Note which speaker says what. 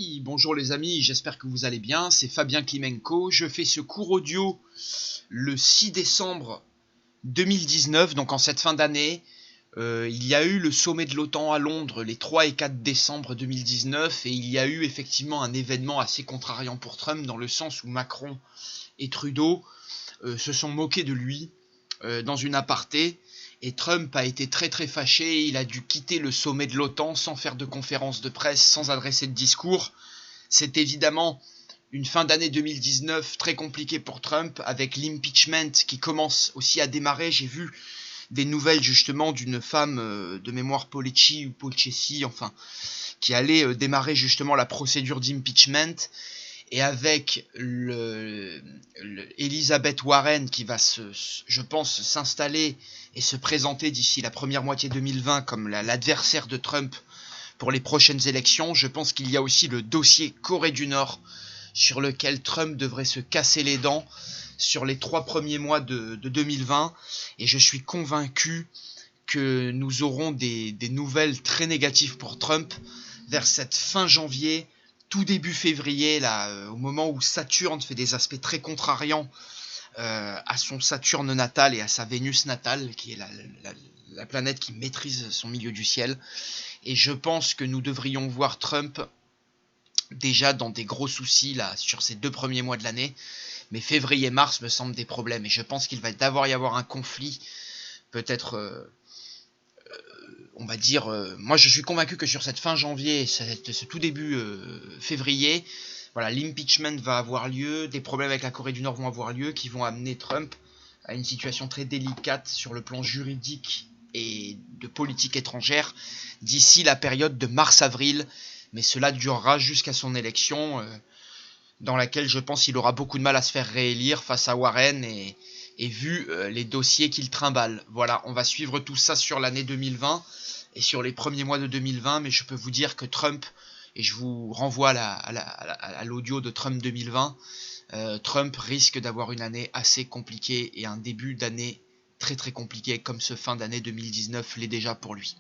Speaker 1: Oui, bonjour les amis, j'espère que vous allez bien, c'est Fabien Klimenko. Je fais ce cours audio le 6 décembre 2019, donc en cette fin d'année. Il y a eu le sommet de l'OTAN à Londres les 3 et 4 décembre 2019 et il y a eu effectivement un événement assez contrariant pour Trump dans le sens où Macron et Trudeau se sont moqués de lui dans une aparté. Et Trump a été très très fâché, il a dû quitter le sommet de l'OTAN sans faire de conférence de presse, sans adresser de discours. C'est évidemment une fin d'année 2019 très compliquée pour Trump, avec l'impeachment qui commence aussi à démarrer. J'ai vu des nouvelles justement d'une femme de mémoire Polecci ou Polchesi, enfin, qui allait démarrer justement la procédure d'impeachment. Et avec Elizabeth Warren qui va, je pense, s'installer et se présenter d'ici la première moitié 2020 comme l'adversaire de Trump pour les prochaines élections, je pense qu'il y a aussi le dossier Corée du Nord sur lequel Trump devrait se casser les dents sur les 3 premiers mois de 2020. Et je suis convaincu que nous aurons des nouvelles très négatives pour Trump vers cette fin janvier, tout début février, là, au moment où Saturne fait des aspects très contrariants à son Saturne natal et à sa Vénus natale, qui est la planète qui maîtrise son milieu du ciel. Et je pense que nous devrions voir Trump déjà dans des gros soucis là sur ces 2 premiers mois de l'année. Mais février-mars me semblent des problèmes. Et je pense qu'il va d'abord y avoir un conflit, peut-être... on va dire, moi je suis convaincu que sur cette fin janvier, ce tout début février, voilà, l'impeachment va avoir lieu, des problèmes avec la Corée du Nord vont avoir lieu, qui vont amener Trump à une situation très délicate sur le plan juridique et de politique étrangère d'ici la période de mars-avril, mais cela durera jusqu'à son élection, dans laquelle je pense qu'il aura beaucoup de mal à se faire réélire face à Warren et vu les dossiers qu'il trimballe. Voilà, on va suivre tout ça sur l'année 2020 et sur les premiers mois de 2020, mais je peux vous dire que Trump, et je vous renvoie à l'audio de Trump 2020, Trump risque d'avoir une année assez compliquée et un début d'année très très compliqué comme ce fin d'année 2019 l'est déjà pour lui.